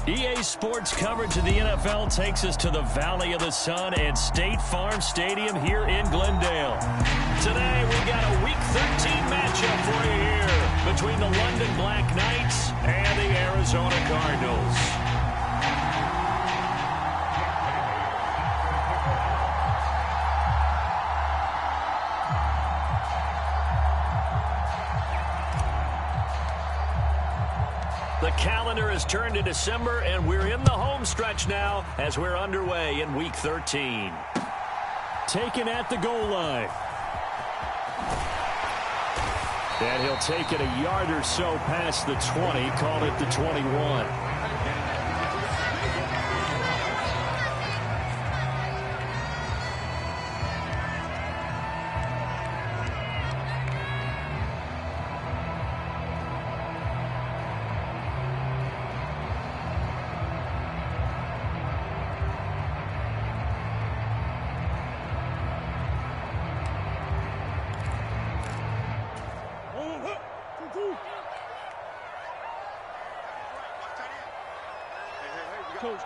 EA Sports coverage of the NFL takes us to the Valley of the Sun and State Farm Stadium here in Glendale. Today, we got a Week 13 matchup for you here between the London BlackKnights and the Arizona Cardinals. The calendar has turned to December, and we're in the home stretch now as we're underway in Week 13. Taken at the goal line. And he'll take it a yard or so past the 20, call it the 21.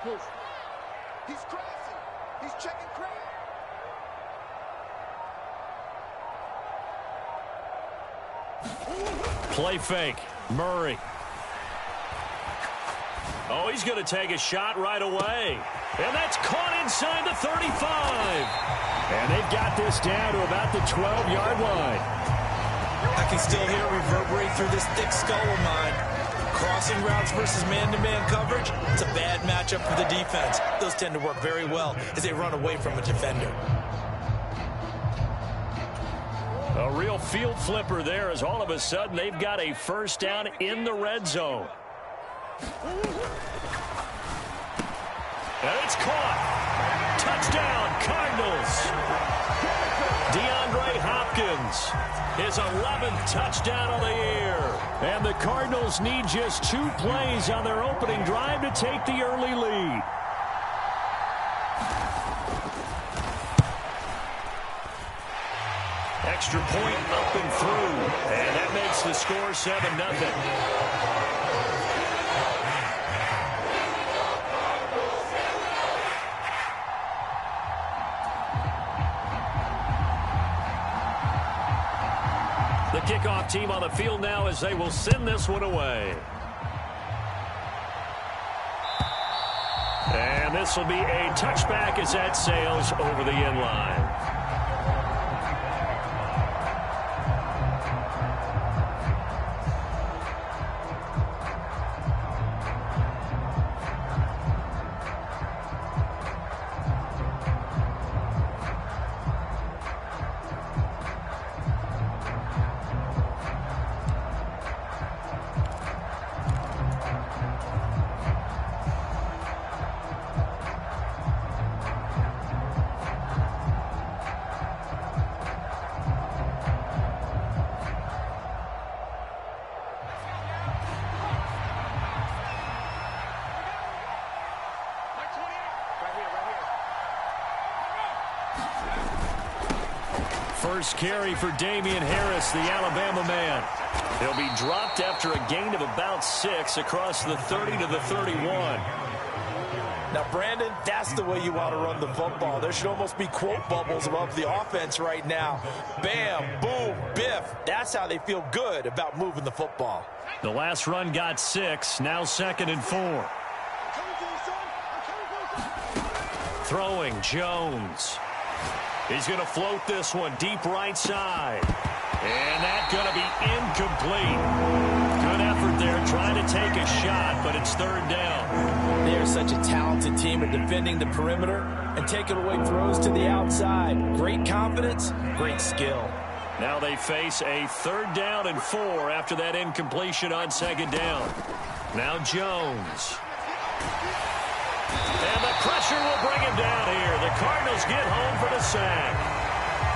Coach. He's crazy. He's checking crazy. Play fake. Murray. Oh, he's going to take a shot right away. And that's caught inside the 35. And they've got this down to about the 12-yard line. I can still hear it reverberate through this thick skull of mine. Crossing routes versus man-to-man coverage, it's a bad matchup for the defense. Those tend to work very well as they run away from a defender. A real field flipper there as all of a sudden they've got a first down in the red zone. And it's caught. Touchdown, Cardinals. DeAndre Hopkins, his 11th touchdown of the year. And the Cardinals need just 2 plays on their opening drive to take the early lead. Extra point up and through. And that makes the score 7-0. The kickoff team on the field now as they will send this one away. And this will be a touchback as that sails over the end line. First carry for Damian Harris, the Alabama man. He'll be dropped after a gain of about 6 across the 30 to the 31. Now, Brandon, that's the way you want to run the football. There should almost be quote bubbles above the offense right now. Bam, boom, biff. That's how they feel good about moving the football. The last run got 6, now 2nd and 4. Throwing, Jones. He's going to float this one deep right side. And that's going to be incomplete. Good effort there trying to take a shot, but it's 3rd down. They are such a talented team at defending the perimeter and taking away throws to the outside. Great confidence, great skill. Now they face a 3rd down and 4 after that incompletion on 2nd down. Now Jones. And the pressure will bring him down here. The Cardinals get home for the sack.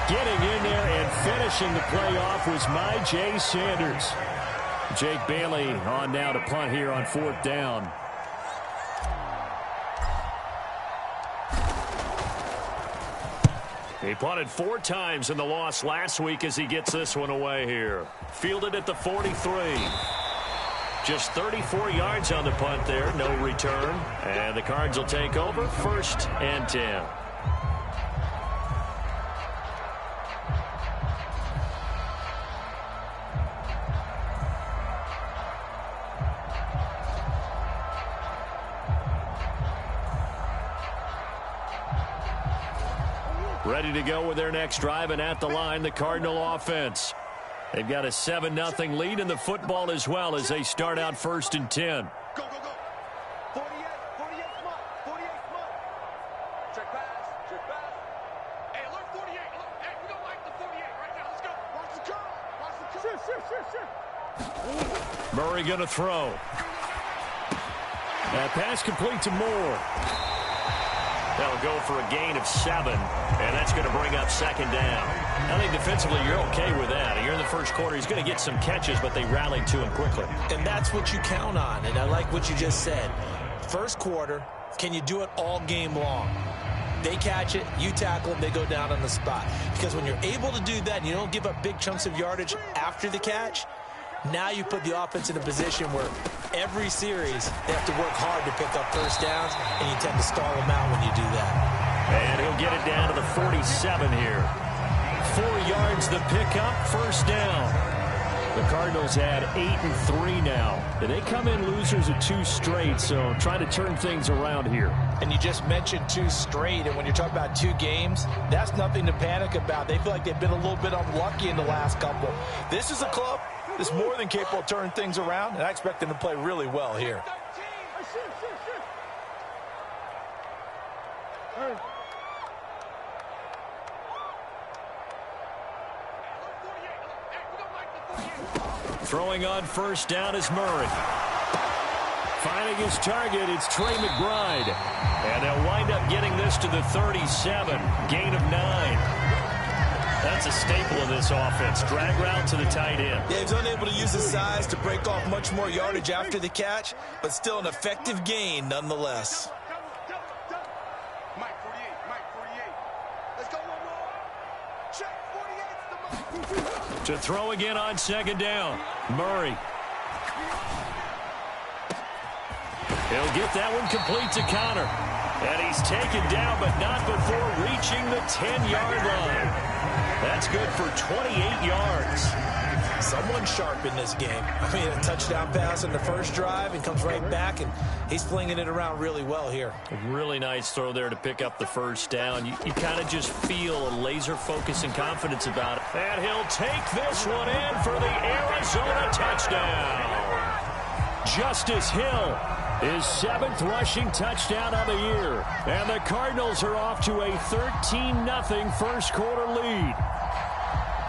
Getting in there and finishing the play off was Jay Sanders. Jake Bailey on now to punt here on 4th down. He punted 4 times in the loss last week as he gets this one away here. Fielded at the 43. Just 34 yards on the punt there. No return. And the Cards will take over 1st and 10. Ready to go with their next drive, and at the line, the Cardinal offense. They've got a 7-0 lead in the football as well as they start out 1st and 10. Go, go, go. 48 smart. 48 smart. Check pass. Check pass. Hey, alert 48. Alert. Hey, we don't like the 48 right now. Let's go. Watch the curl. Watch the curl. Sure. Murray going to throw. That pass complete to Moore. They'll go for a gain of 7, and that's going to bring up 2nd down. I think defensively you're okay with that. You're in the first quarter. He's going to get some catches, but they rallied to him quickly. And that's what you count on, and I like what you just said. First quarter, can you do it all game long? They catch it, you tackle them, they go down on the spot. Because when you're able to do that and you don't give up big chunks of yardage after the catch, now you put the offense in a position where every series they have to work hard to pick up first downs, and you tend to stall them out when you do that. And he'll get it down to the 47 here. 4 yards the pickup, 1st down. The Cardinals had 8-3 now. And they come in losers of 2 straight, so trying to turn things around here. And you just mentioned 2 straight, and when you're talking about 2 games, that's nothing to panic about. They feel like they've been a little bit unlucky in the last couple. This is a club that's more than capable of turning things around, and I expect them to play really well here. Throwing on 1st down is Murray. Finding his target, it's Trey McBride. And they'll wind up getting this to the 37. Gain of 9. That's a staple of this offense. Drag route to the tight end. Yeah, he's unable to use his size to break off much more yardage after the catch, but still an effective gain nonetheless. Mike 48. Let's go one more. Check 48's the Mike. To throw again on 2nd down. Murray. He'll get that one complete to Connor. And he's taken down, but not before reaching the 10-yard line. That's good for 28 yards. Someone sharp in this game. I mean, a touchdown pass in the first drive and comes right back, and he's flinging it around really well here. A really nice throw there to pick up the 1st down. You kind of just feel a laser focus and confidence about it. And he'll take this one in for the Arizona touchdown. Justice Hill, his 7th rushing touchdown of the year. And the Cardinals are off to a 13-0 first quarter lead.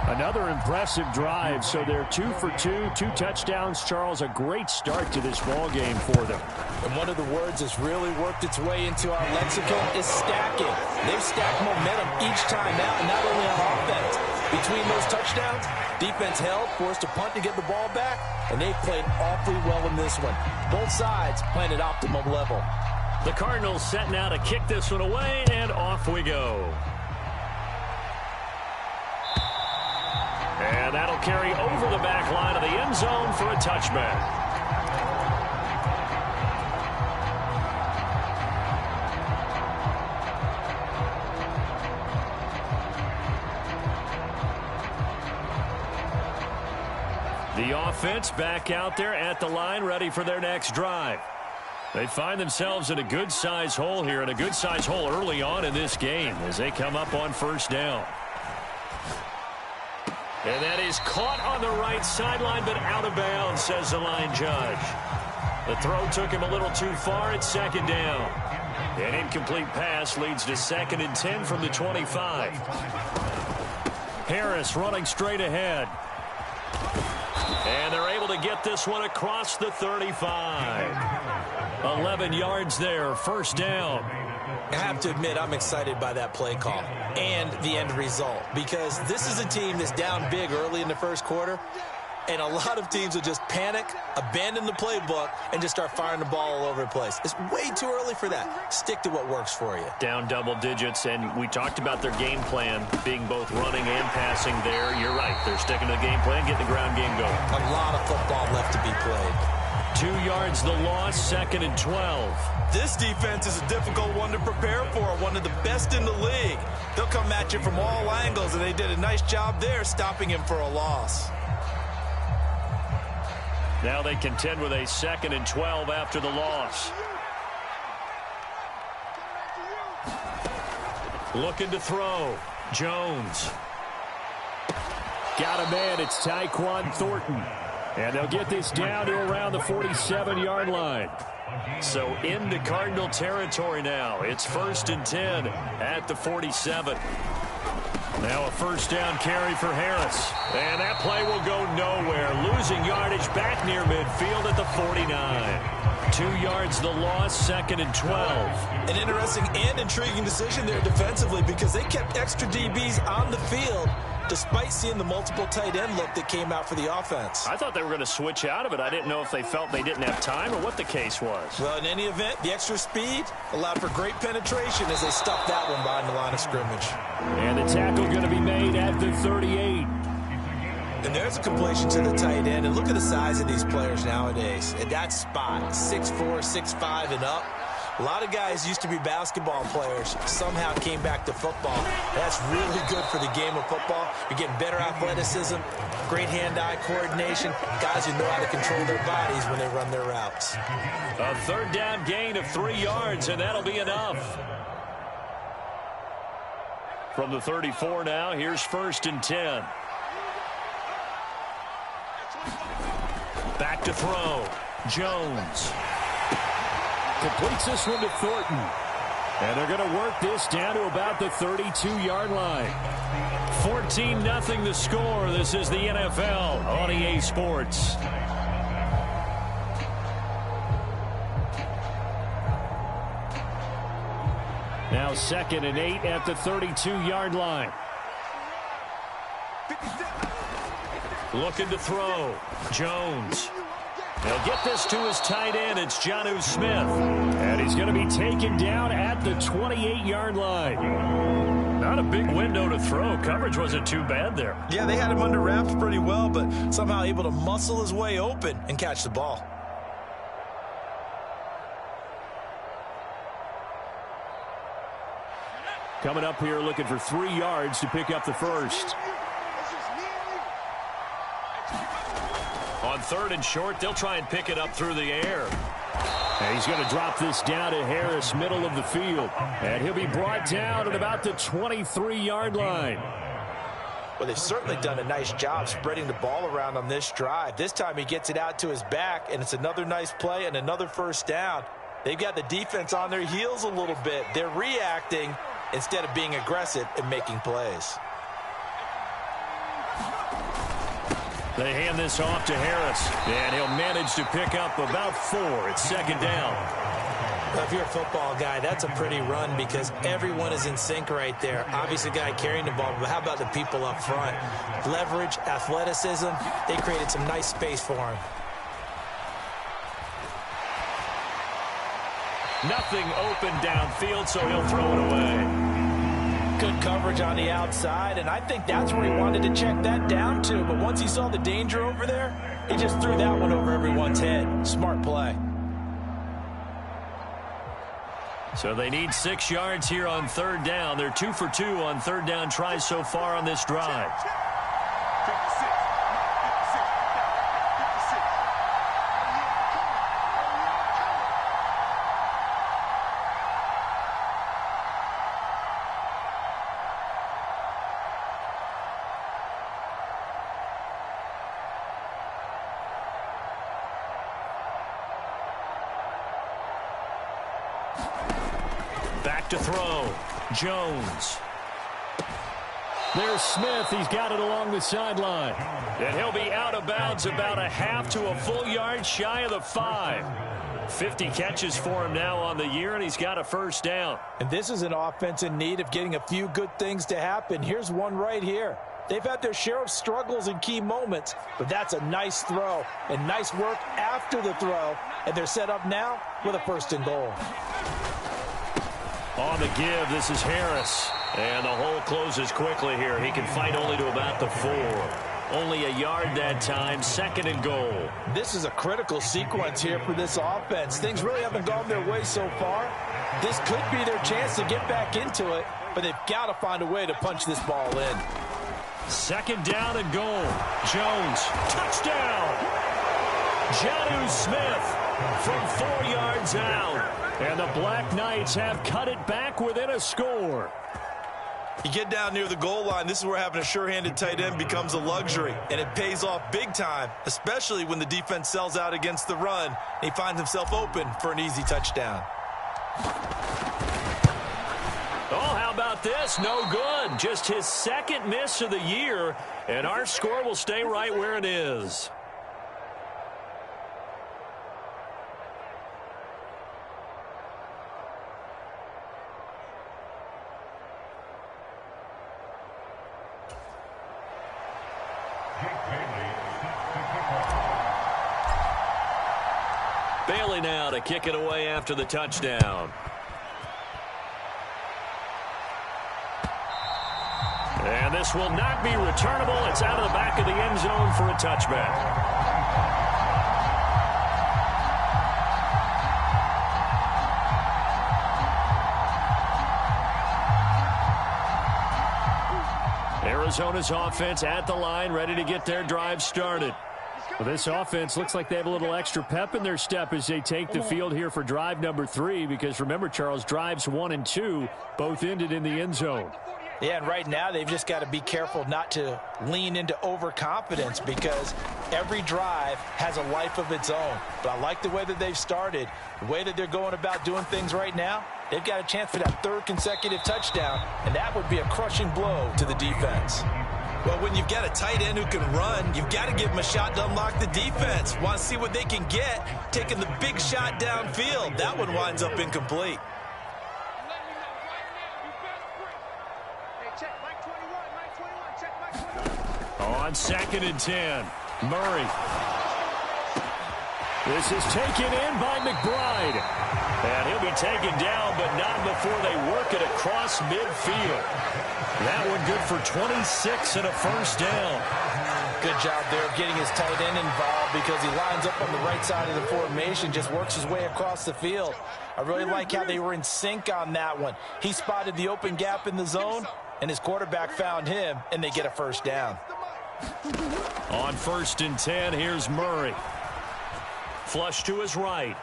Another impressive drive, so they're 2 for 2, 2 touchdowns. Charles, a great start to this ball game for them. And one of the words that's really worked its way into our lexicon is stacking. They've stacked momentum each time out, and not only on offense. Between those touchdowns, defense held, forced a punt to get the ball back, and they've played awfully well in this one. Both sides playing at optimum level. The Cardinals set now to kick this one away, and off we go. And that'll carry over the back line of the end zone for a touchback. The offense back out there at the line, ready for their next drive. They find themselves in a good-size hole here, and a good-size hole early on in this game as they come up on 1st down. And that is caught on the right sideline, but out of bounds, says the line judge. The throw took him a little too far at 2nd down. An incomplete pass leads to 2nd and 10 from the 25. Harris running straight ahead. And they're able to get this one across the 35. 11 yards there, 1st down. I have to admit, I'm excited by that play call and the end result, because this is a team that's down big early in the first quarter, and a lot of teams will just panic, abandon the playbook, and just start firing the ball all over the place. It's way too early for that. Stick to what works for you. Down double digits, and we talked about their game plan being both running and passing there. You're right. They're sticking to the game plan, getting the ground game going. A lot of football left to be played. 2 yards the loss, 2nd and 12. This defense is a difficult one to prepare for, one of the best in the league. They'll come at you from all angles, and they did a nice job there stopping him for a loss. Now they contend with a 2nd and 12 after the loss. Looking to throw. Jones. Got a man. It's Tyquan Thornton. And they'll get this down to around the 47-yard line. So into Cardinal territory now. It's 1st and 10 at the 47. Now a first down carry for Harris. And that play will go nowhere. Losing yardage back near midfield at the 49. 2 yards the loss, 2nd and 12. An interesting and intriguing decision there defensively because they kept extra DBs on the field despite seeing the multiple tight end look that came out for the offense. I thought they were going to switch out of it. I didn't know if they felt they didn't have time or what the case was. Well, in any event, the extra speed allowed for great penetration as they stuffed that one behind the line of scrimmage. And the tackle going to be made at the 38. And there's a completion to the tight end. And look at the size of these players nowadays. At that spot, 6'4", 6'5", and up. A lot of guys used to be basketball players, somehow came back to football. That's really good for the game of football. You're getting better athleticism, great hand-eye coordination, guys who know how to control their bodies when they run their routes. A 3rd down gain of 3 yards, and that'll be enough. From the 34 now, here's 1st and 10. Back to throw. Jones. Completes this one to Thornton. And they're going to work this down to about the 32-yard line. 14-0 the score. This is the NFL on EA Sports. Now 2nd and 8 at the 32-yard line. Looking to throw. Jones. They'll get this to his tight end. It's Jonnu Smith. And he's going to be taken down at the 28-yard line. Not a big window to throw. Coverage wasn't too bad there. Yeah, they had him under wraps pretty well, but somehow able to muscle his way open and catch the ball. Coming up here looking for 3 yards to pick up the first. On 3rd and short, they'll try and pick it up through the air. And he's going to drop this down to Harris, middle of the field. And he'll be brought down at about the 23-yard line. Well, they've certainly done a nice job spreading the ball around on this drive. This time he gets it out to his back, and it's another nice play and another first down. They've got the defense on their heels a little bit. They're reacting instead of being aggressive and making plays. They hand this off to Harris, and he'll manage to pick up about 4. It's 2nd down. Well, if you're a football guy, that's a pretty run because everyone is in sync right there. Obviously, the guy carrying the ball, but how about the people up front? Leverage, athleticism, they created some nice space for him. Nothing open downfield, so he'll throw it away. Good coverage on the outside, and I think that's where he wanted to check that down to. But once he saw the danger over there, he just threw that one over everyone's head. Smart play. So they need 6 yards here on 3rd down. They're 2 for 2 on 3rd down tries so far on this drive. Back to throw. Jones. There's Smith. He's got it along the sideline. And he'll be out of bounds about a half to a full yard shy of the 5. 50 catches for him now on the year, and he's got a first down. And this is an offense in need of getting a few good things to happen. Here's one right here. They've had their share of struggles in key moments, but that's a nice throw and nice work after the throw. And they're set up now with a 1st and goal. On the give, this is Harris. And the hole closes quickly here. He can fight only to about the 4. Only a yard that time, 2nd and goal. This is a critical sequence here for this offense. Things really haven't gone their way so far. This could be their chance to get back into it, but they've got to find a way to punch this ball in. 2nd down and goal. Jones, touchdown! Jonnu Smith from 4 yards out. And the Black Knights have cut it back within a score. You get down near the goal line, this is where having a sure-handed tight end becomes a luxury, and it pays off big time, especially when the defense sells out against the run, and he finds himself open for an easy touchdown. Oh, how about this? No good. Just his 2nd miss of the year, and our score will stay right where it is. Bailey now to kick it away after the touchdown. And this will not be returnable. It's out of the back of the end zone for a touchback. Arizona's offense at the line, ready to get their drive started. Well, this offense looks like they have a little extra pep in their step as they take the field here for drive number 3, because remember, Charles, drives 1 and 2 both ended in the end zone. Yeah, and right now they've just got to be careful not to lean into overconfidence, because every drive has a life of its own. But I like the way that they've started, the way that they're going about doing things right now. They've got a chance for that 3rd consecutive touchdown, and that would be a crushing blow to the defense. Well, when you've got a tight end who can run, you've got to give him a shot to unlock the defense. Want to see what they can get, taking the big shot downfield. That one winds up incomplete. On 2nd and 10, Murray. This is taken in by McBride. And he'll be taken down, but not before they work it across midfield. That one good for 26 and a 1st down. Good job there of getting his tight end involved, because he lines up on the right side of the formation, just works his way across the field. I really like how they were in sync on that one. He spotted the open gap in the zone, and his quarterback found him, and they get a 1st down. On 1st and 10, here's Murray. Flush to his right.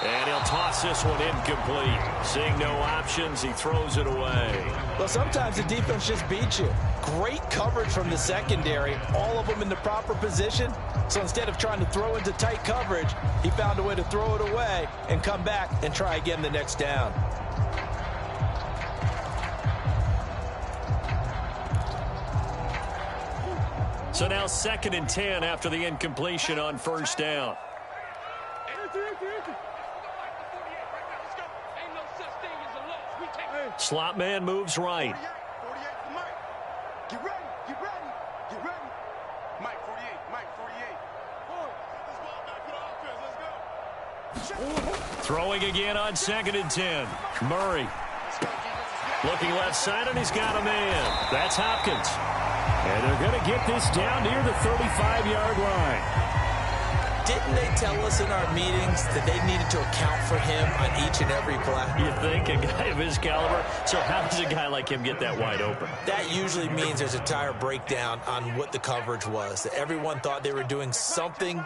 And he'll toss this one incomplete. Seeing no options, he throws it away. Well, sometimes the defense just beats you. Great coverage from the secondary, all of them in the proper position. So instead of trying to throw into tight coverage, he found a way to throw it away and come back and try again the next down. So now 2nd and 10 after the incompletion on 1st down. Slot man moves right. 48 for Mike. Get ready, get ready, get ready. Mike 48, Mike 48. Let's go back to the offense, let's go. Throwing again on 2nd and 10. Murray. Looking left side, and he's got a man. That's Hopkins. And they're going to get this down near the 35-yard line. Didn't they tell us in our meetings that they needed to account for him on each and every play? You think, a guy of his caliber? So how does a guy like him get that wide open? That usually means there's a entire breakdown on what the coverage was. That everyone thought they were doing something,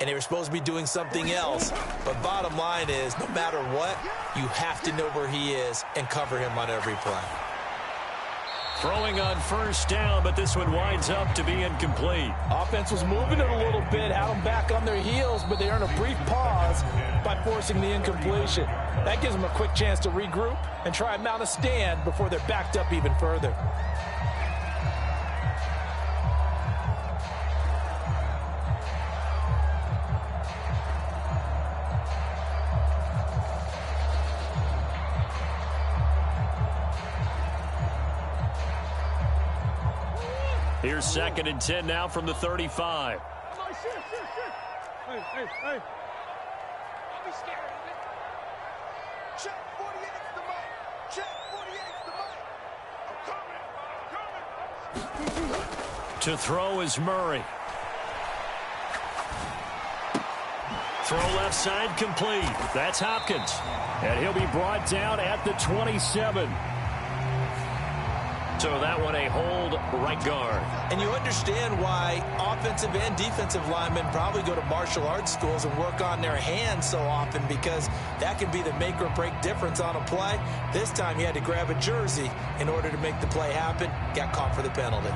and they were supposed to be doing something else. But bottom line is, no matter what, you have to know where he is and cover him on every play. Throwing on 1st down, but this one winds up to be incomplete. Offense was moving it a little bit, had them back on their heels, but they earn a brief pause by forcing the incompletion. That gives them a quick chance to regroup and try and mount a stand before they're backed up even further. Here's 2nd and 10 now from the 35. Hey. Don't be scared of it. Check 48's the mic. Check 48's the mic. I'm coming. To throw is Murray. Throw left side complete. That's Hopkins. And he'll be brought down at the 27. So that one a hold right guard. And you understand why offensive and defensive linemen probably go to martial arts schools and work on their hands so often, because that can be the make or break difference on a play. This time he had to grab a jersey in order to make the play happen. Got caught for the penalty.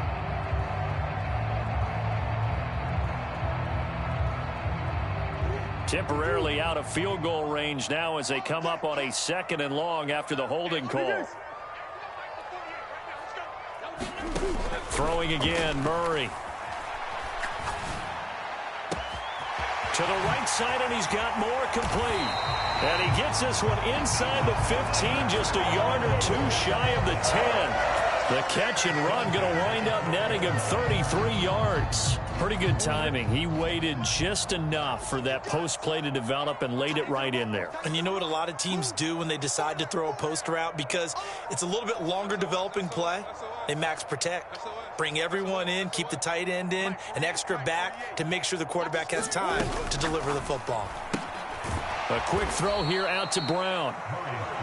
Temporarily out of field goal range now as they come up on a 2nd and long after the holding call. Throwing again, Murray. To the right side, and he's got more complete. And he gets this one inside the 15, just a yard or two shy of the 10. The catch and run going to wind up netting him 33 yards. Pretty good timing. He waited just enough for that post play to develop and laid it right in there. And you know what a lot of teams do when they decide to throw a post route? Because it's a little bit longer developing play, they max protect. Bring everyone in, keep the tight end in, an extra back to make sure the quarterback has time to deliver the football. A quick throw here out to Brown.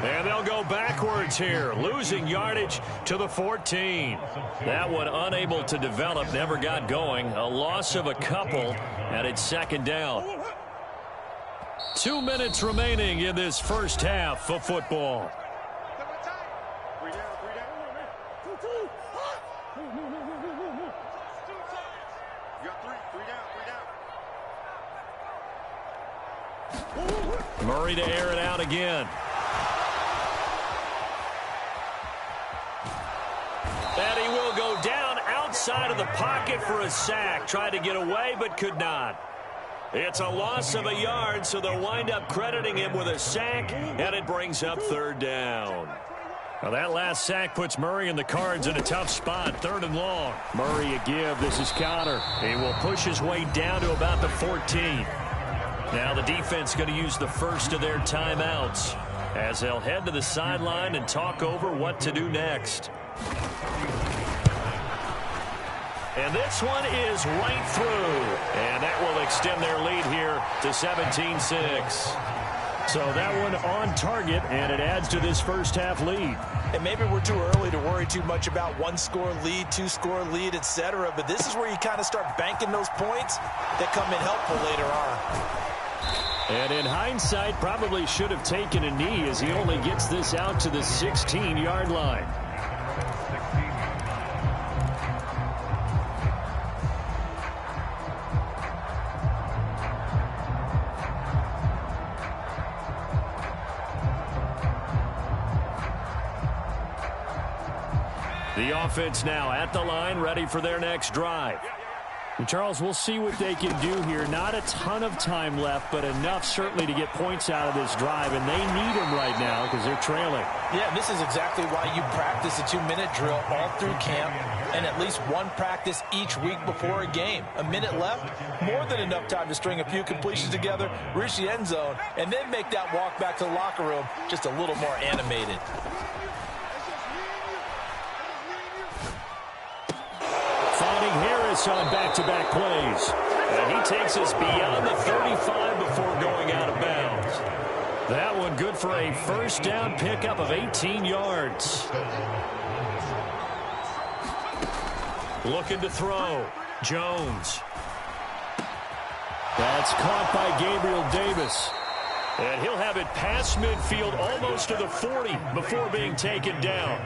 And they'll go backwards here, losing yardage to the 14. That one unable to develop, never got going. A loss of a couple, and it's 2nd down. 2 minutes remaining in this first half of football. Murray to air it out again. And he will go down outside of the pocket for a sack. Tried to get away, but could not. It's a loss of a yard, so they'll wind up crediting him with a sack, and it brings up 3rd down. Now that last sack puts Murray and the Cards in a tough spot. 3rd and long. Murray a give. This is Connor. He will push his way down to about the 14. Now the defense going to use the first of their timeouts as they'll head to the sideline and talk over what to do next. And this one is right through. And that will extend their lead here to 17-6. So that one on target, and it adds to this first half lead. And maybe we're too early to worry too much about 1-score lead, 2-score lead, etc. But this is where you kind of start banking those points that come in helpful later on. And in hindsight, probably should have taken a knee as he only gets this out to the 16-yard line. The offense now at the line, ready for their next drive. And Charles, we'll see what they can do here. Not a ton of time left, but enough certainly to get points out of this drive, and they need them right now because they're trailing. Yeah, this is exactly why you practice a 2-minute drill all through camp and at least one practice each week before a game. A minute left, more than enough time to string a few completions together, reach the end zone, and then make that walk back to the locker room just a little more animated. Harris on back-to-back plays. And he takes us beyond the 35 before going out of bounds. That one good for a first down pickup of 18 yards. Looking to throw. Jones. That's caught by Gabriel Davis. And he'll have it past midfield almost to the 40 before being taken down.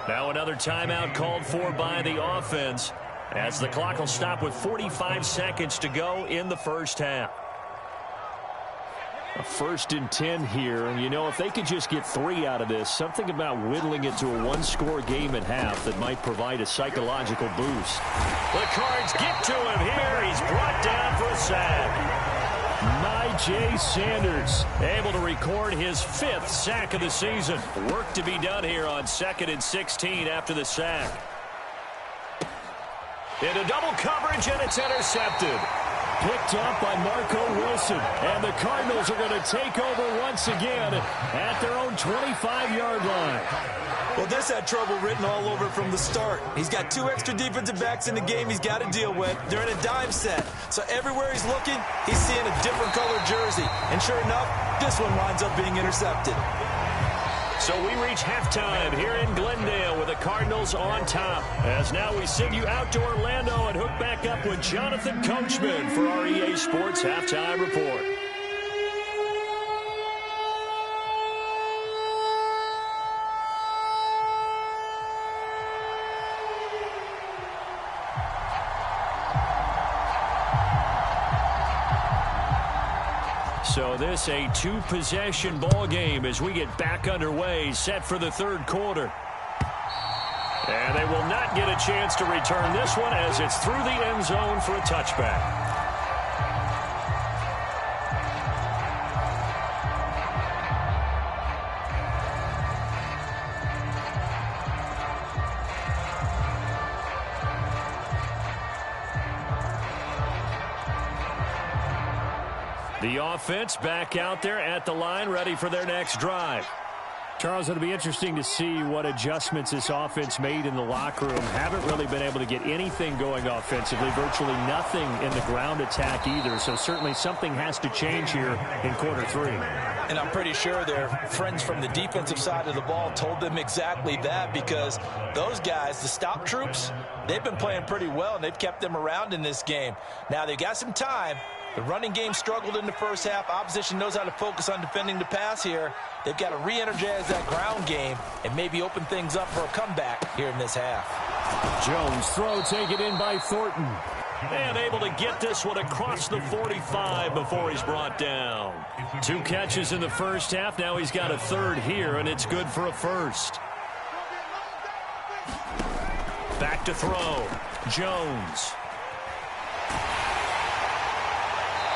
Now another timeout called for by the offense, as the clock will stop with 45 seconds to go in the first half. A 1st and 10 here, and you know, if they could just get 3 out of this, something about whittling it to a 1-score game at half that might provide a psychological boost. The Cards get to him here. He's brought down for a sack. Najee Sanders able to record his 5th sack of the season. Work to be done here on 2nd and 16 after the sack. Into double coverage, and it's intercepted. Picked up by Marco Wilson. And the Cardinals are going to take over once again at their own 25-yard line. Well, this had trouble written all over from the start. He's got 2 extra defensive backs in the game he's got to deal with. They're in a dime set. So everywhere he's looking, he's seeing a different colored jersey. And sure enough, this one winds up being intercepted. So we reach halftime here in Glendale with the Cardinals on top. As now we send you out to Orlando and hook back up with Jonathan Coachman for our EA Sports Halftime Report. So this a 2-possession ball game as we get back underway, set for the third quarter. And they will not get a chance to return this one as it's through the end zone for a touchback. The offense back out there at the line, ready for their next drive. Charles, it'll be interesting to see what adjustments this offense made in the locker room. Haven't really been able to get anything going offensively, virtually nothing in the ground attack either. So certainly something has to change here in quarter 3. And I'm pretty sure their friends from the defensive side of the ball told them exactly that, because those guys, the stop troops, they've been playing pretty well, and they've kept them around in this game. Now they've got some time. The running game struggled in the first half. Opposition knows how to focus on defending the pass here. They've got to re-energize that ground game and maybe open things up for a comeback here in this half. Jones throw taken in by Thornton. And able to get this one across the 45 before he's brought down. 2 catches in the first half. Now he's got a third here, and it's good for a first. Back to throw. Jones.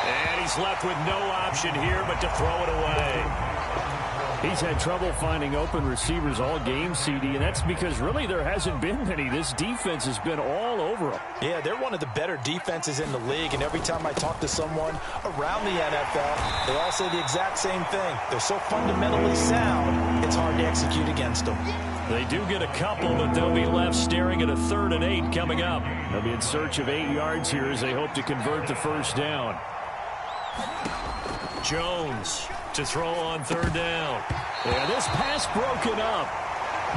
And he's left with no option here but to throw it away. He's had trouble finding open receivers all game, CD, and that's because really there hasn't been many. This defense has been all over them. Yeah, they're one of the better defenses in the league, and every time I talk to someone around the NFL, they all say the exact same thing. They're so fundamentally sound, it's hard to execute against them. They do get a couple, but they'll be left staring at a 3rd and 8 coming up. They'll be in search of 8 yards here as they hope to convert the first down. Jones to throw on 3rd down. Yeah, this pass broken up.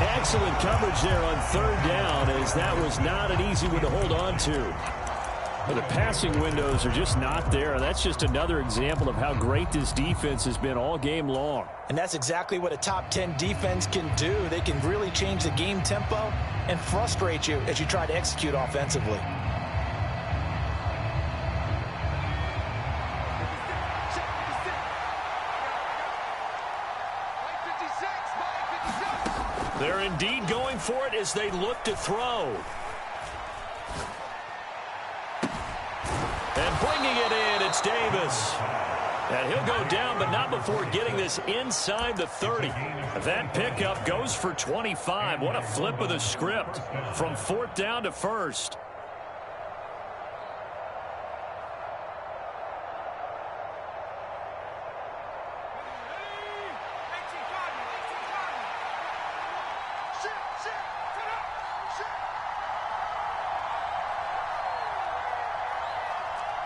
Excellent coverage there on 3rd down, as that was not an easy one to hold on to. But the passing windows are just not there. That's just another example of how great this defense has been all game long. And that's exactly what a top 10 defense can do. They can really change the game tempo and frustrate you as you try to execute offensively. They're indeed going for it as they look to throw. And bringing it in, it's Davis. And he'll go down, but not before getting this inside the 30. That pickup goes for 25. What a flip of the script from 4th down to 1st.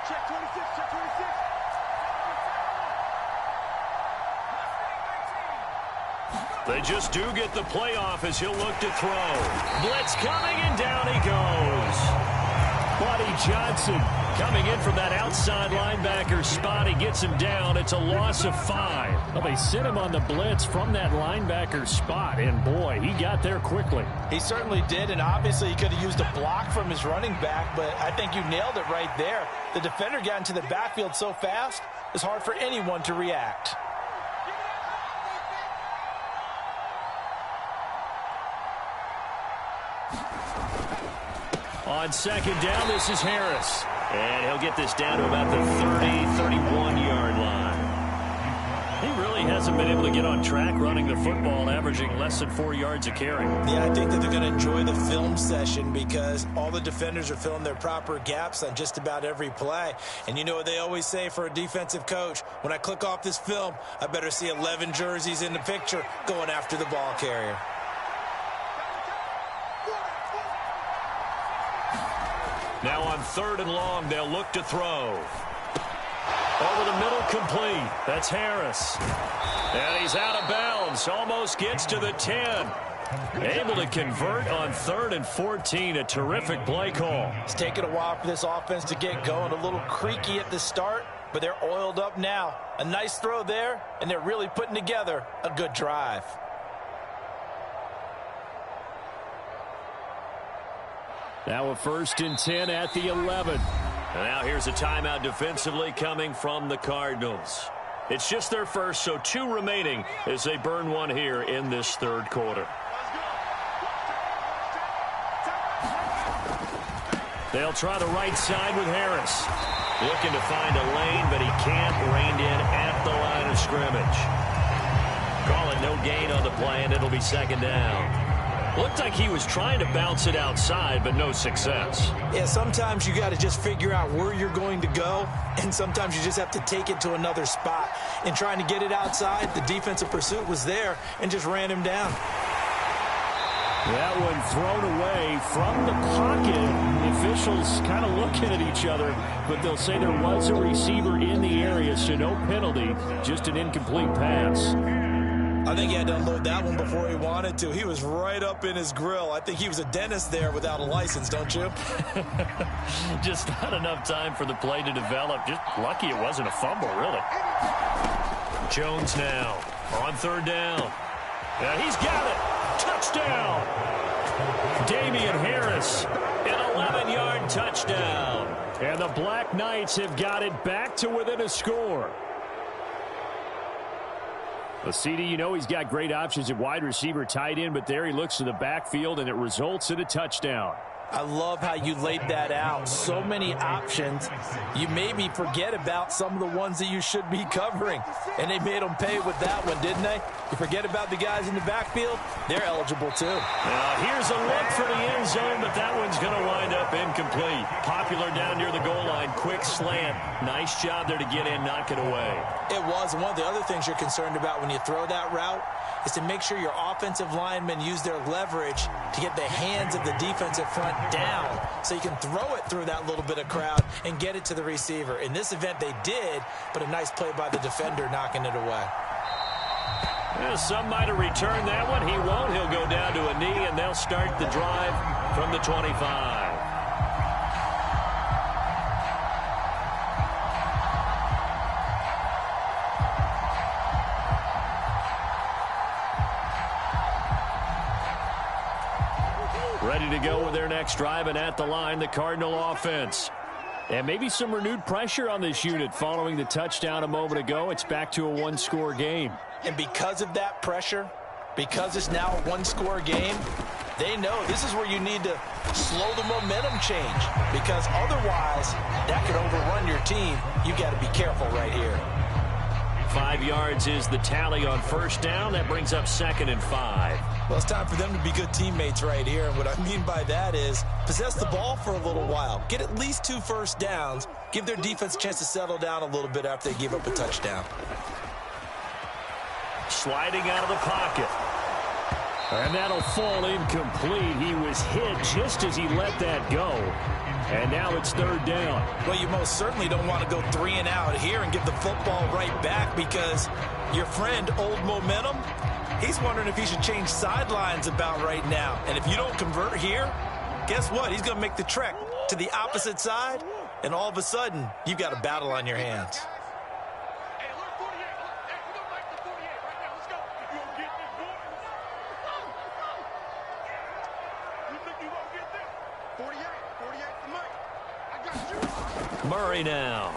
Check 26, check 26. They just do get the playoff as he'll look to throw. Blitz coming, and down he goes. Buddy Johnson coming in from that outside linebacker spot. He gets him down. It's a loss of 5. Well, they sent him on the blitz from that linebacker spot, and boy, he got there quickly. He certainly did, and obviously he could have used a block from his running back, but I think you nailed it right there. The defender got into the backfield so fast, it's hard for anyone to react. On 2nd down, this is Harris. And he'll get this down to about the 30-31-yard line. He really hasn't been able to get on track running the football, averaging less than 4 yards a carry. Yeah, I think that they're going to enjoy the film session because all the defenders are filling their proper gaps on just about every play. And you know what they always say for a defensive coach? When I click off this film, I better see 11 jerseys in the picture going after the ball carrier. Now on 3rd and long, they'll look to throw. Over the middle, complete. That's Harris. And he's out of bounds. Almost gets to the 10. Able to convert on 3rd and 14. A terrific play call. It's taken a while for this offense to get going. A little creaky at the start, but they're oiled up now. A nice throw there, and they're really putting together a good drive. Now a 1st and 10 at the 11. And now here's a timeout defensively coming from the Cardinals. It's just their first, so 2 remaining as they burn one here in this 3rd quarter. They'll try the right side with Harris. Looking to find a lane, but he can't. Reined in at the line of scrimmage. Call it no gain on the play, and it'll be 2nd down. Looked like he was trying to bounce it outside, but no success. Yeah, sometimes you got to just figure out where you're going to go, and sometimes you just have to take it to another spot. And trying to get it outside, the defensive pursuit was there and just ran him down. That one thrown away from the pocket. The officials kind of looking at each other, but they'll say there was a receiver in the area, so no penalty, just an incomplete pass. I think he had to unload that one before he wanted to. He was right up in his grill. I think he was a dentist there without a license, don't you? Just not enough time for the play to develop. Just lucky it wasn't a fumble, really. Jones now on 3rd down. Yeah, he's got it. Touchdown. Damian Harris, an 11-yard touchdown. And the Black Knights have got it back to within a score. Well, CD, you know he's got great options at wide receiver, tight end, but there he looks to the backfield, and it results in a touchdown. I love how you laid that out. So many options. You made me forget about some of the ones that you should be covering. And they made them pay with that one, didn't they? You forget about the guys in the backfield, they're eligible too. Now here's a look for the end zone, but that one's going to wind up incomplete. Popular down near the goal line. Quick slant. Nice job there to get in, knock it away. It was. And one of the other things you're concerned about when you throw that route is to make sure your offensive linemen use their leverage to get the hands of the defensive front down so you can throw it through that little bit of crowd and get it to the receiver. In this event, they did, but a nice play by the defender knocking it away. Yeah, some might have returned that one. He won't. He'll go down to a knee, and they'll start the drive from the 25. Ready to go with their next drive, and at the line, the Cardinal offense. And maybe some renewed pressure on this unit following the touchdown a moment ago. It's back to a one-score game. And because of that pressure, because it's now a one-score game, they know this is where you need to slow the momentum change, because otherwise that could overrun your team. You got to be careful right here. 5 yards is the tally on 1st down. That brings up 2nd and 5. Well, it's time for them to be good teammates right here. And what I mean by that is possess the ball for a little while. Get at least 2 first downs. Give their defense a chance to settle down a little bit after they give up a touchdown. Sliding out of the pocket. And that'll fall incomplete. He was hit just as he let that go. And now it's 3rd down. Well, you most certainly don't want to go 3 and out here and give the football right back, because your friend, Old Momentum, he's wondering if he should change sidelines about right now. And if you don't convert here, guess what? He's going to make the trek to the opposite side, and all of a sudden, you've got a battle on your hands. Hey, alert 48. Hey, we don't like the 48 right now. Let's go. You gonna get this, boy? You think you gonna get this? 48. 48 to Mike. I got you. Murray now.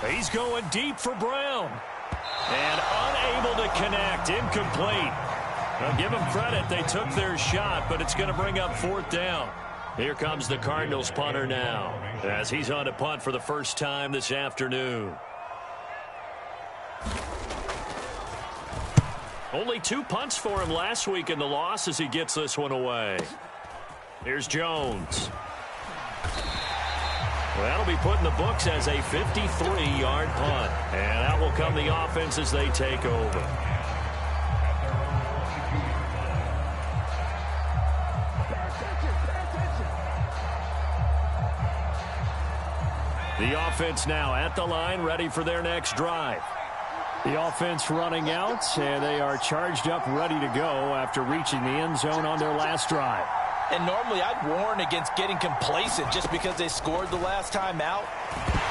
He's going deep for Brown. And unable to connect. Incomplete. Now, give them credit. They took their shot, but it's going to bring up 4th down. Here comes the Cardinals punter now, as he's on to punt for the first time this afternoon. Only 2 punts for him last week in the loss as he gets this one away. Here's Jones. Well, that'll be put in the books as a 53-yard punt. And out will come the offense as they take over. The offense now at the line, ready for their next drive. The offense running out, and they are charged up, ready to go after reaching the end zone on their last drive. And normally I'd warn against getting complacent just because they scored the last time out.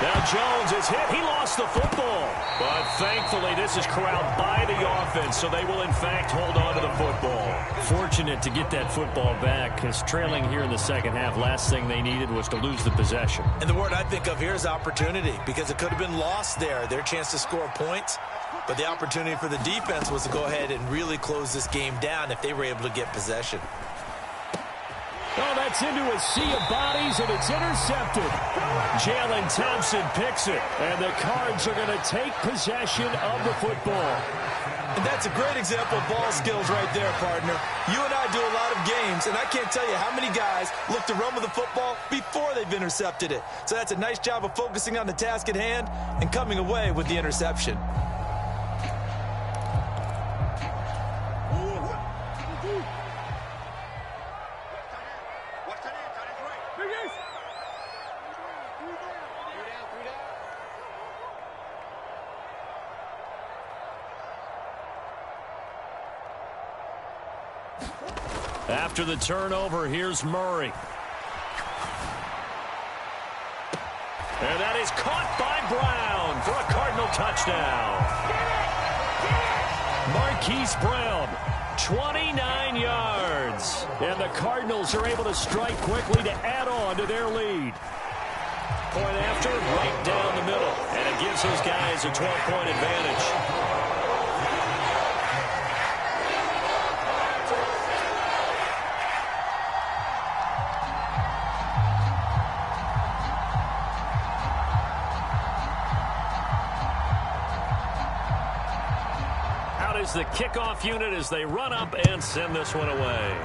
Now Jones is hit. He lost the football. But thankfully this is corralled by the offense, so they will in fact hold on to the football. Fortunate to get that football back, because trailing here in the second half, last thing they needed was to lose the possession. And the word I think of here is opportunity, because it could have been lost there, their chance to score points. But the opportunity for the defense was to go ahead and really close this game down if they were able to get possession. Oh, that's into a sea of bodies, and it's intercepted. Jalen Thompson picks it, and the Cards are going to take possession of the football. And that's a great example of ball skills right there, partner. You and I do a lot of games, and I can't tell you how many guys look to run with the football before they've intercepted it. So that's a nice job of focusing on the task at hand and coming away with the interception. After the turnover, here's Murray. And that is caught by Brown for a Cardinal touchdown. Marquise Brown, 29 yards. And the Cardinals are able to strike quickly to add on to their lead. Point after, right down the middle. And it gives his guys a 12-point advantage. The kickoff unit as they run up and send this one away.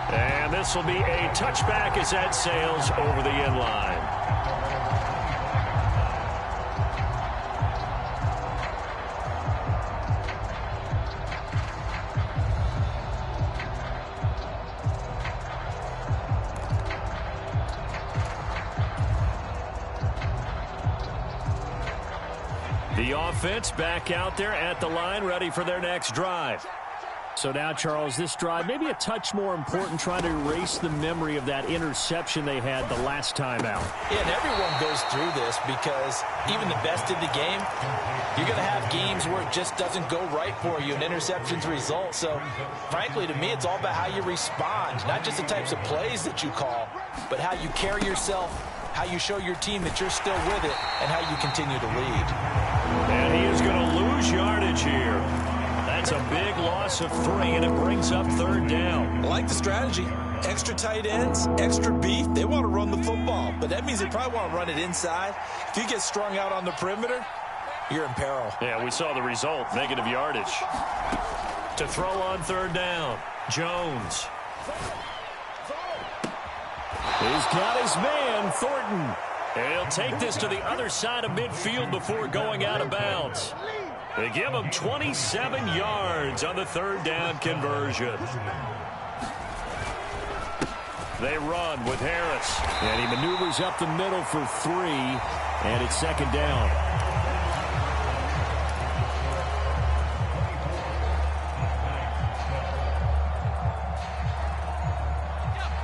And this will be a touchback as that sails over the end line. The offense back out there at the line, ready for their next drive. So now, Charles, this drive maybe a touch more important, trying to erase the memory of that interception they had the last time out. Yeah, and everyone goes through this, because even the best in the game, you're going to have games where it just doesn't go right for you, and interceptions result. So, frankly, to me, it's all about how you respond, not just the types of plays that you call, but how you carry yourself, how you show your team that you're still with it, and how you continue to lead. And he is going to lose yardage here. That's a big loss of 3, and it brings up third down. I like the strategy. Extra tight ends, extra beef. They want to run the football, but that means they probably want to run it inside. If you get strung out on the perimeter, you're in peril. Yeah, we saw the result, negative yardage. To throw on third down, Jones. He's got his man, Thornton. And he'll take this to the other side of midfield before going out of bounds. They give him 27 yards on the third down conversion. They run with Harris. And he maneuvers up the middle for 3. And it's second down.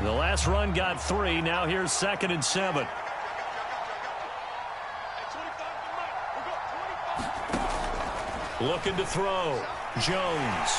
The last run got 3. Now here's 2nd and 7. Looking to throw. Jones.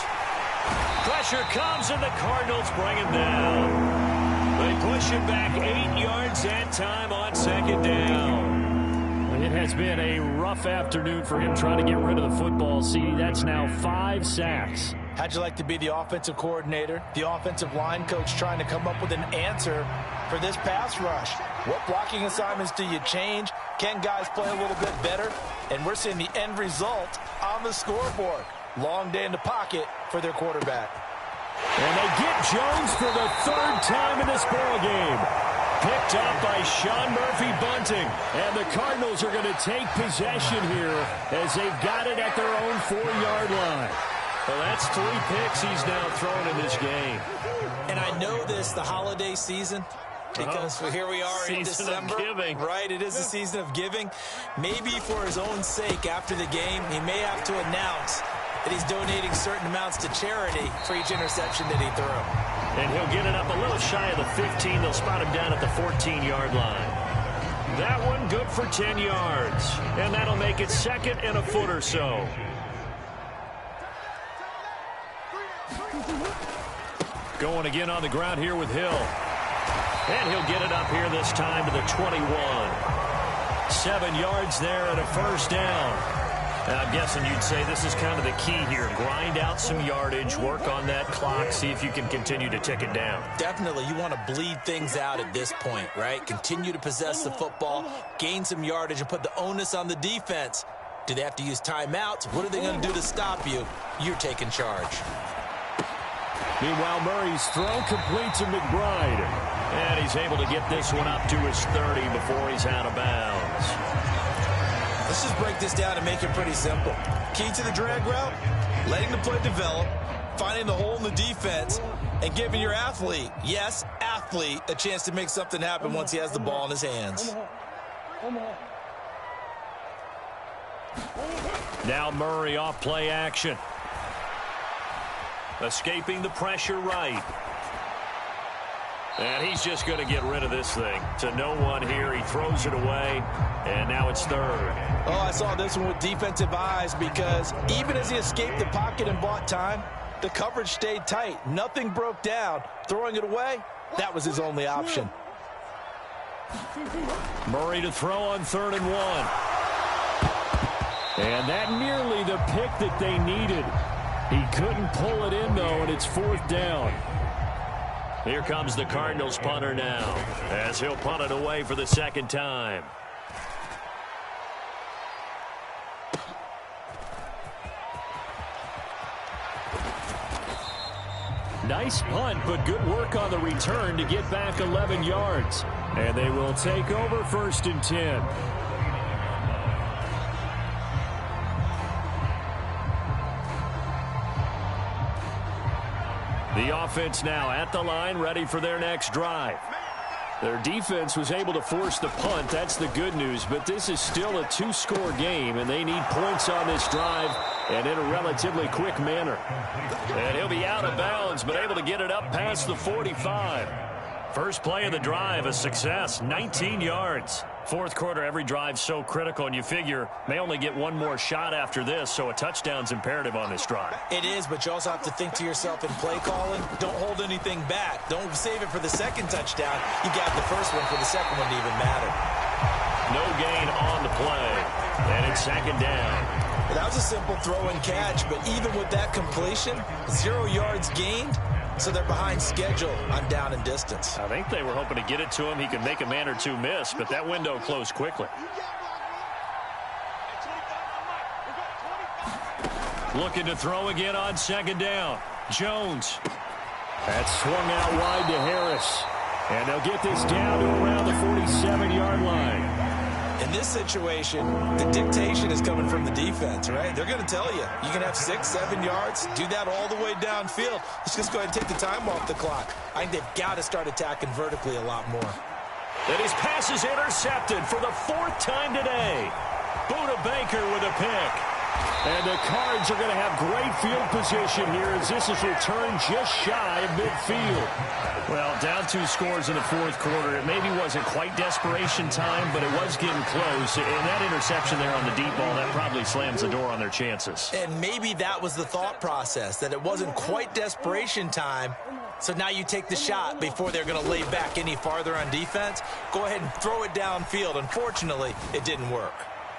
Pressure comes, and the Cardinals bring him down. They push him back 8 yards that time on second down. It has been a rough afternoon for him trying to get rid of the football. See, that's now 5 sacks. How'd you like to be the offensive coordinator, the offensive line coach, trying to come up with an answer for this pass rush? What blocking assignments do you change? Can guys play a little bit better? And we're seeing the end result on the scoreboard. Long day in the pocket for their quarterback. And they get Jones for the 3rd time in this ball game. Picked up by Sean Murphy-Bunting. And the Cardinals are going to take possession here as they've got it at their own 4-yard line. Well, that's 3 picks he's now thrown in this game. And I know this, the holiday season, Because here we are in December, right? It is a season of giving. Maybe for his own sake, after the game, he may have to announce that he's donating certain amounts to charity for each interception that he threw. And he'll get it up a little shy of the 15. They'll spot him down at the 14-yard line. That one good for 10 yards. And that'll make it second and a foot or so. Going again on the ground here with Hill. And he'll get it up here this time to the 21. 7 yards there and a first down. I'm guessing you'd say this is kind of the key here. Grind out some yardage, work on that clock, see if you can continue to tick it down. Definitely. You want to bleed things out at this point, right? Continue to possess the football, gain some yardage, and put the onus on the defense. Do they have to use timeouts? What are they going to do to stop you? You're taking charge. Meanwhile, Murray's throw complete to McBride. And he's able to get this one up to his 30 before he's out of bounds. Let's just break this down and make it pretty simple. Key to the drag route, letting the play develop, finding the hole in the defense, and giving your athlete, yes, athlete, a chance to make something happen once he has the ball in his hands. Now Murray off play action. Escaping the pressure right. And he's just going to get rid of this thing. To no one here. He throws it away. And now it's third. Oh, I saw this one with defensive eyes because even as he escaped the pocket and bought time, the coverage stayed tight. Nothing broke down. Throwing it away, that was his only option. Murray to throw on 3rd and 1. And that nearly the pick that they needed. He couldn't pull it in, though, and it's 4th down. Here comes the Cardinals punter now, as he'll punt it away for the second time. Nice punt, but good work on the return to get back 11 yards. And they will take over 1st and 10. The offense now at the line, ready for their next drive. Their defense was able to force the punt. That's the good news, but this is still a 2-score game, and they need points on this drive and in a relatively quick manner. And he'll be out of bounds, but able to get it up past the 45. First play of the drive, a success, 19 yards. 4th quarter, every drive's so critical, and you figure may only get one more shot after this, so a touchdown's imperative on this drive. It is, but you also have to think to yourself in play calling, don't hold anything back. Don't save it for the second touchdown. You got the first one for the second one to even matter. No gain on the play, and it's 2nd down. Well, that was a simple throw and catch, but even with that completion, 0 yards gained. So they're behind schedule on down and distance. I think they were hoping to get it to him. He could make a man or two miss, but that window closed quickly. Looking to throw again on 2nd down. Jones. That's swung out wide to Harris. And they'll get this down to around the 47-yard line. In this situation, the dictation is coming from the defense, right? They're going to tell you, you can have 6, 7 yards, do that all the way downfield. Let's just go ahead and take the time off the clock. I think they've got to start attacking vertically a lot more. And his pass is intercepted for the 4th time today. Buda Baker with a pick. And the Cards are going to have great field position here as this is returned just shy of midfield. Well, down 2 scores in the 4th quarter. It maybe wasn't quite desperation time, but it was getting close. And that interception there on the deep ball, that probably slams the door on their chances. And maybe that was the thought process, that it wasn't quite desperation time. So now you take the shot before they're going to lay back any farther on defense. Go ahead and throw it downfield. Unfortunately, it didn't work.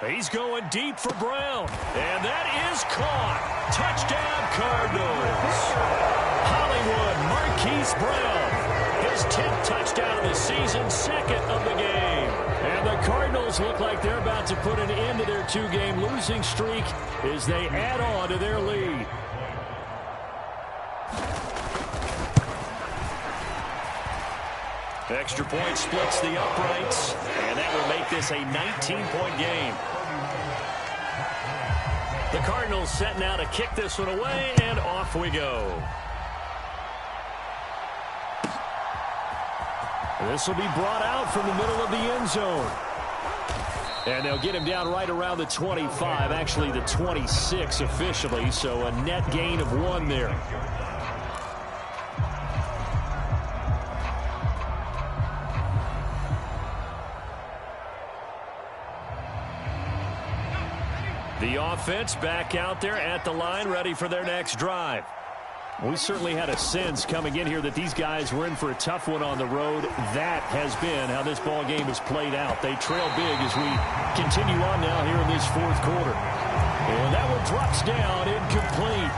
He's going deep for Brown. And that is caught. Touchdown, Cardinals. Hollywood Marquise Brown. His 10th touchdown of the season, 2nd of the game. And the Cardinals look like they're about to put an end to their 2-game losing streak as they add on to their lead. Extra point splits the uprights, and that will make this a 19-point game. The Cardinals set now to kick this one away, and off we go. This will be brought out from the middle of the end zone. And they'll get him down right around the 25, actually the 26 officially, so a net gain of 1 there. The offense back out there at the line, ready for their next drive. We certainly had a sense coming in here that these guys were in for a tough one on the road. That has been how this ball game has played out. They trail big as we continue on now here in this fourth quarter. And that one drops down, incomplete.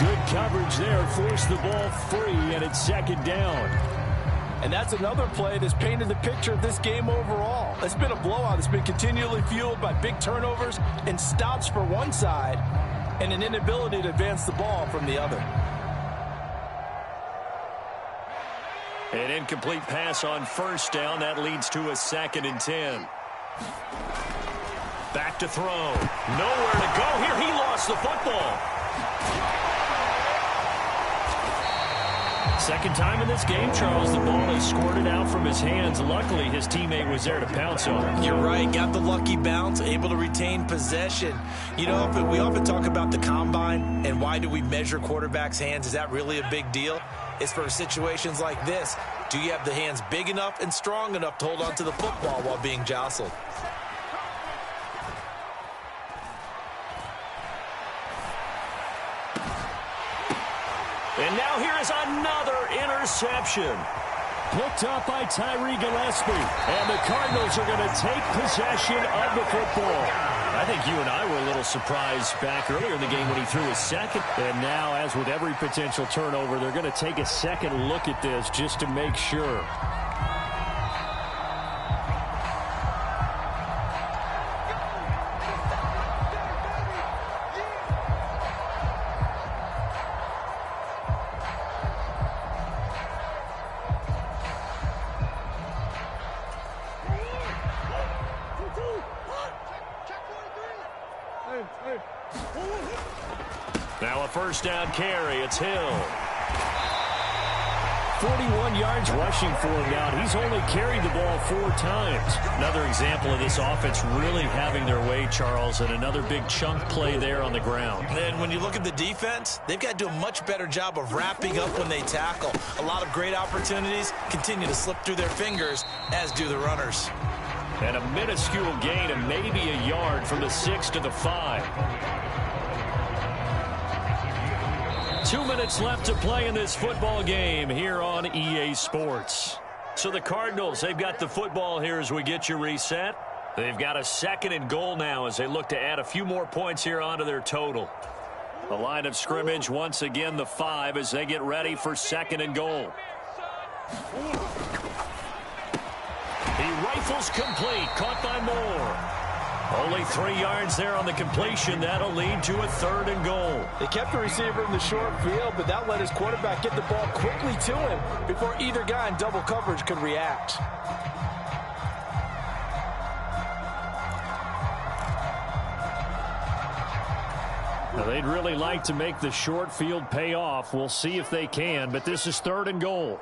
Good coverage there, forced the ball free, and it's second down. And that's another play that's painted the picture of this game overall. It's been a blowout. It's been continually fueled by big turnovers and stops for one side and an inability to advance the ball from the other. An incomplete pass on first down. That leads to a 2nd and 10. Back to throw. Nowhere to go here. He lost the football. Second time in this game, Charles, the ball is squirted out from his hands. Luckily, his teammate was there to pounce on it. You're right. Got the lucky bounce, able to retain possession. You know, we often talk about the combine and why do we measure quarterbacks' hands. Is that really a big deal? It's for situations like this. Do you have the hands big enough and strong enough to hold on to the football while being jostled? And now here is another interception. Picked up by Tyree Gillespie. And the Cardinals are going to take possession of the football. I think you and I were a little surprised back earlier in the game when he threw his second. And now, as with every potential turnover, they're going to take a second look at this just to make sure. Now a first down carry. It's Hill. 41 yards rushing for him now. He's only carried the ball 4 times. Another example of this offense really having their way, Charles, and another big chunk play there on the ground. And when you look at the defense, they've got to do a much better job of wrapping up when they tackle. A lot of great opportunities continue to slip through their fingers, as do the runners. And a minuscule gain of maybe a yard from the 6 to the 5. 2 minutes left to play in this football game here on EA Sports. So the Cardinals, they've got the football here as we get you reset. They've got a 2nd and goal now as they look to add a few more points here onto their total. The line of scrimmage, once again, the 5 as they get ready for 2nd and goal. He rifles complete, caught by Moore. Only 3 yards there on the completion. That'll lead to a 3rd and goal. They kept the receiver in the short field, but that let his quarterback get the ball quickly to him before either guy in double coverage could react. Now, they'd really like to make the short field pay off. We'll see if they can, but this is 3rd and goal.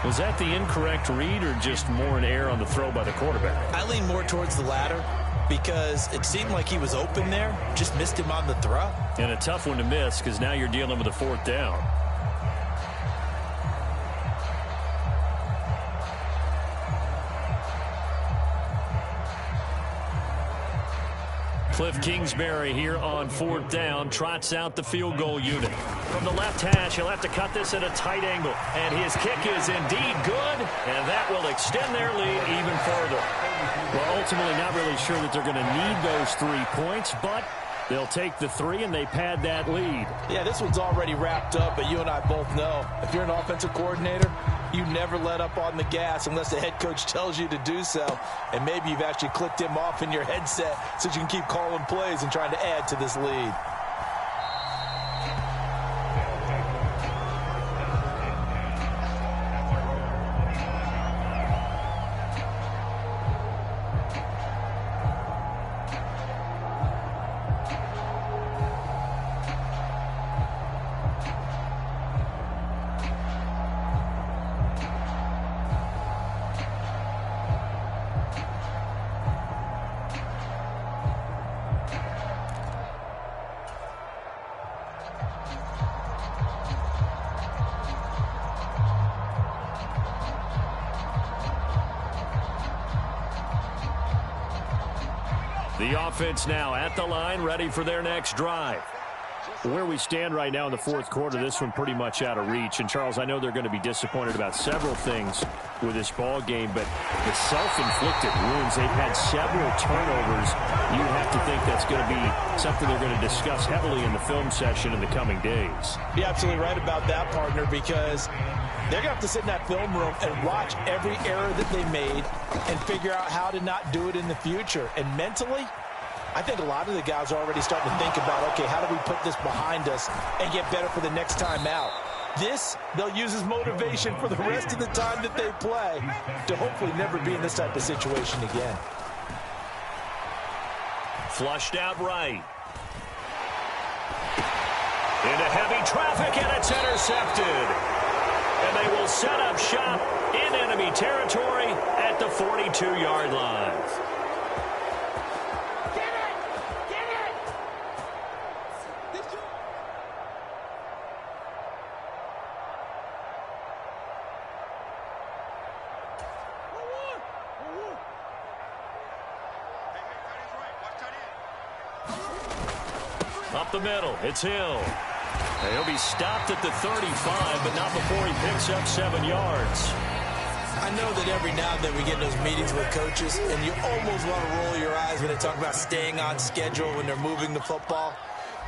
Was that the incorrect read or just more an error on the throw by the quarterback? I lean more towards the latter because it seemed like he was open there, just missed him on the throw. And a tough one to miss because now you're dealing with a 4th down. Cliff Kingsbury here on 4th down, trots out the field goal unit. From the left hash, he'll have to cut this at a tight angle. And his kick is indeed good, and that will extend their lead even further. Well, ultimately not really sure that they're going to need those 3 points, but they'll take the 3 and they pad that lead. Yeah, this one's already wrapped up, but you and I both know if you're an offensive coordinator, you never let up on the gas unless the head coach tells you to do so. And maybe you've actually clicked him off in your headset so you can keep calling plays and trying to add to this lead. The offense now at the line, ready for their next drive. Where we stand right now in the fourth quarter, this one pretty much out of reach. And, Charles, I know they're going to be disappointed about several things with this ball game, but the self-inflicted wounds, they've had several turnovers. You have to think that's going to be something they're going to discuss heavily in the film session in the coming days. You're absolutely right about that, partner, because they're going to have to sit in that film room and watch every error that they made and figure out how to not do it in the future. And mentally, I think a lot of the guys are already starting to think about, okay, how do we put this behind us and get better for the next time out? This, they'll use as motivation for the rest of the time that they play to hopefully never be in this type of situation again. Flushed out right. Into heavy traffic, and it's intercepted. And they will set up shop in enemy territory at the 42-yard line. Up the middle, it's Hill. He'll be stopped at the 35, but not before he picks up 7 yards. I know that every now and then we get in those meetings with coaches, and you almost want to roll your eyes when they talk about staying on schedule when they're moving the football.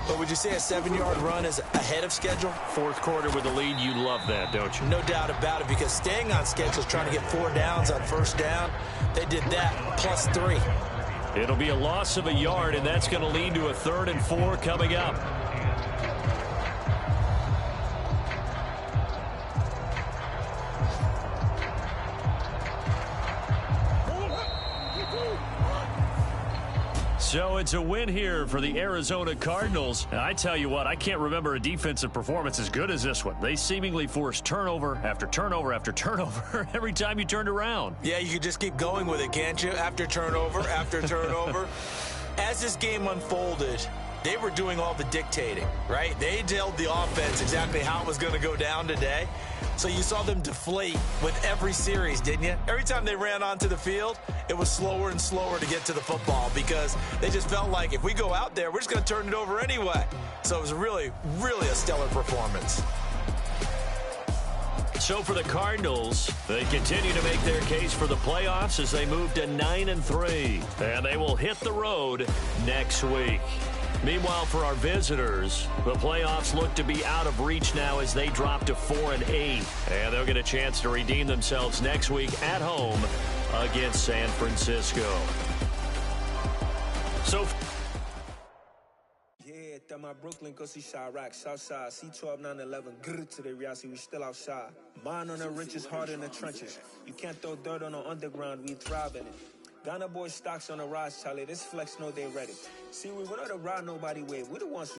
But would you say a 7-yard run is ahead of schedule? Fourth quarter with the lead, you love that, don't you? No doubt about it, because staying on schedule is trying to get 4 downs on first down. They did that, plus 3. It'll be a loss of a yard, and that's going to lead to a 3rd and 4 coming up. So it's a win here for the Arizona Cardinals. And I tell you what, I can't remember a defensive performance as good as this one. They seemingly forced turnover after turnover after turnover every time you turned around. Yeah, you could just keep going with it, can't you? After turnover, after turnover. As this game unfolded, they were doing all the dictating, right? They told the offense exactly how it was going to go down today. So you saw them deflate with every series, didn't you? Every time they ran onto the field, it was slower and slower to get to the football because they just felt like if we go out there, we're just going to turn it over anyway. So it was really, really a stellar performance. So for the Cardinals, they continue to make their case for the playoffs as they move to 9-3. And they will hit the road next week. Meanwhile, for our visitors, the playoffs look to be out of reach now as they drop to 4-8. And they'll get a chance to redeem themselves next week at home against San Francisco. So at my Brooklyn, go see Chirac, Southside, C12, 911, grrr to the reality, we still outside. Mine on the riches, heart in the trenches. You can't throw dirt on the underground, we thrive in it. Ghana boys stocks on the rise, Charlie, this flex know they ready. See, we don't ride nobody with, we the ones